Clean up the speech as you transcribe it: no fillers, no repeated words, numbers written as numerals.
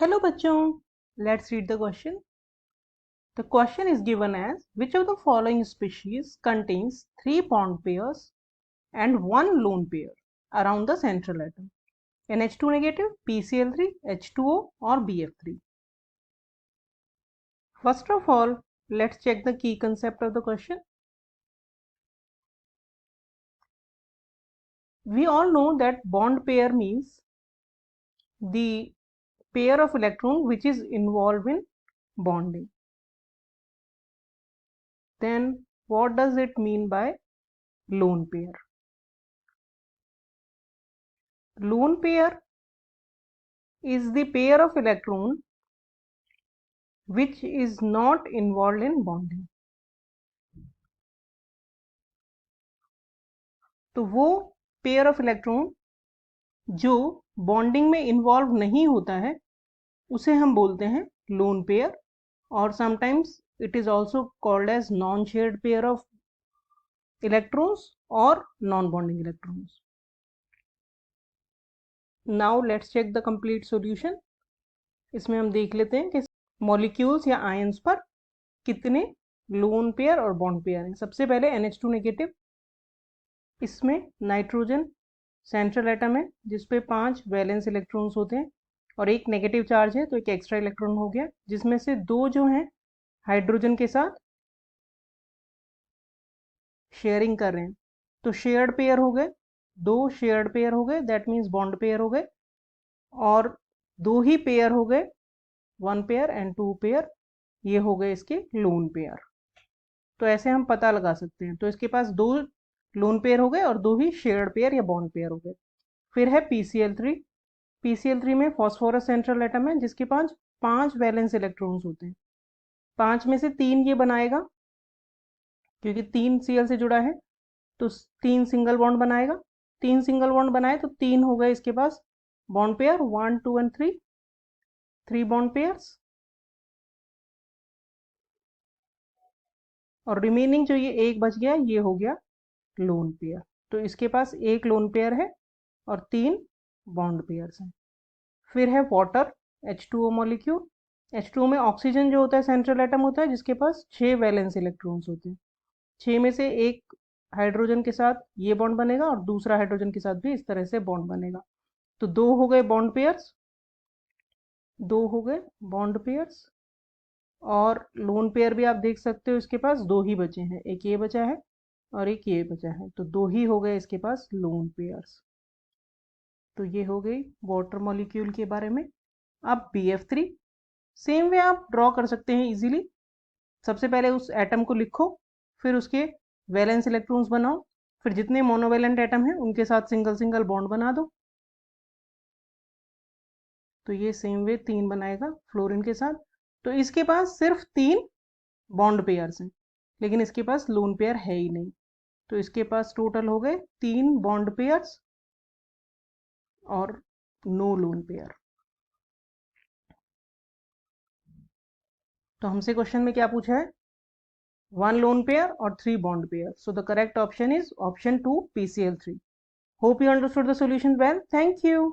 Hello बच्चों, let's read the question. The question is given as which of the following species contains 3 bond pairs and 1 lone pair around the central atom? NH2 negative, PCl3, H2O or BF3. First of all, let's check the key concept of the question. We all know that bond pair means the pair of electron which is involved in bonding. Then what does it mean by lone pair? Lone pair is the pair of electron which is not involved in bonding. तो वो pair of electron जो bonding में involve नहीं होता है उसे हम बोलते हैं लोन पेयर, और sometimes it is also called as non shared pair of electrons और non bonding electrons. Now let's check the complete solution. इसमें हम देख लेते हैं कि मॉलिक्यूल्स या आयंस पर कितने लोन पेयर और बॉन्ड पेयर हैं. सबसे पहले NH2 नेगेटिव, इसमें नाइट्रोजन सेंट्रल एटम है जिसपे 5 वैलेंस इलेक्ट्रॉन्स होते हैं और एक नेगेटिव चार्ज है, तो एक एक्स्ट्रा इलेक्ट्रॉन हो गया, जिसमें से 2 जो हैं हाइड्रोजन के साथ शेयरिंग कर रहे हैं, तो शेयर्ड पेयर हो गए, 2 शेयर्ड पेयर हो गए, दैट मीन्स बॉन्ड पेयर हो गए, और 2 ही पेयर हो गए, 1 पेयर एंड 2 पेयर, ये हो गए इसके लोन पेयर. तो ऐसे हम पता लगा सकते हैं. तो इसके पास 2 लोन पेयर हो गए और 2 ही शेयर्ड पेयर या बॉन्ड पेयर हो गए. फिर है PCl3. PCl3 में फॉस्फोरस सेंट्रल एटम है जिसके पास 5 वैलेंस इलेक्ट्रॉन्स होते हैं. 5 में से 3 ये बनाएगा क्योंकि 3 Cl से जुड़ा है, तो 3 सिंगल बॉन्ड बनाएगा. 3 सिंगल बॉन्ड बनाए तो 3 हो गए इसके पास bond pair, 1 2 and 3 bond pairs, और रिमेनिंग जो ये एक बच गया ये हो गया लोन पेयर. तो इसके पास एक लोन पेयर है और 3 बॉन्ड पेयर्स हैं. फिर है वाटर, H2O मॉलिक्यूल. H2O में ऑक्सीजन जो होता है सेंट्रल एटम होता है जिसके पास 6 वैलेंस इलेक्ट्रॉन्स होते हैं. 6 में से एक हाइड्रोजन के साथ ये बॉन्ड बनेगा और दूसरा हाइड्रोजन के साथ भी इस तरह से बॉन्ड बनेगा. तो 2 हो गए बॉन्ड पेयर्स, 2 हो गए बॉन्ड पेयर्स, और लोन पेयर भी आप देख सकते हो इसके पास 2 ही बचे हैं, एक ये बचा है और एक ये बचा है, तो 2 ही हो गए इसके पास लोन पेयर्स. तो ये हो गई वाटर मॉलिक्यूल के बारे में. अब BF3 सेम वे आप ड्रॉ कर सकते हैं इजीली. सबसे पहले उस एटम को लिखो, फिर उसके वैलेंस इलेक्ट्रॉन्स बनाओ, फिर जितने मोनोवैलेंट एटम हैं उनके साथ सिंगल सिंगल बॉन्ड बना दो. तो ये सेम वे 3 बनाएगा फ्लोरीन के साथ. तो इसके पास सिर्फ 3 बॉन्ड पेयर्स हैं लेकिन इसके पास लोन पेयर है ही नहीं, तो इसके पास टोटल हो गए 3 बॉन्ड पेयर्स और नो लोन पेयर. तो हमसे क्वेश्चन में क्या पूछा है? 1 lone pair or 3 bond pair. So the correct option is option 2, PCl3. Hope you understood the solution well. Thank you.